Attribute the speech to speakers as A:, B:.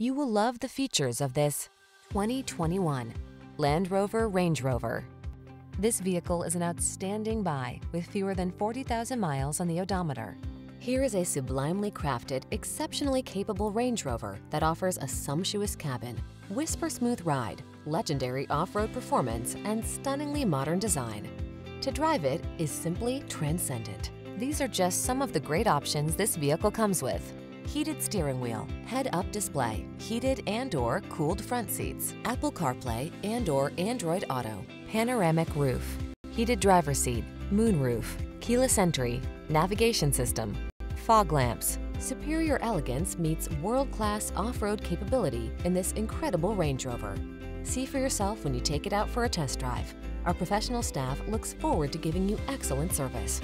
A: You will love the features of this 2021 Landrover Range Rover. This vehicle is an outstanding buy with fewer than 40,000 miles on the odometer. Here is a sublimely crafted, exceptionally capable Range Rover that offers a sumptuous cabin, whisper-smooth ride, legendary off-road performance, and stunningly modern design. To drive it is simply transcendent. These are just some of the great options this vehicle comes with: heated steering wheel, head-up display, heated and/or cooled front seats, Apple CarPlay and/or Android Auto, panoramic roof, heated driver's seat, moonroof, keyless entry, navigation system, fog lamps. Superior elegance meets world-class off-road capability in this incredible Range Rover. See for yourself when you take it out for a test drive. Our professional staff looks forward to giving you excellent service.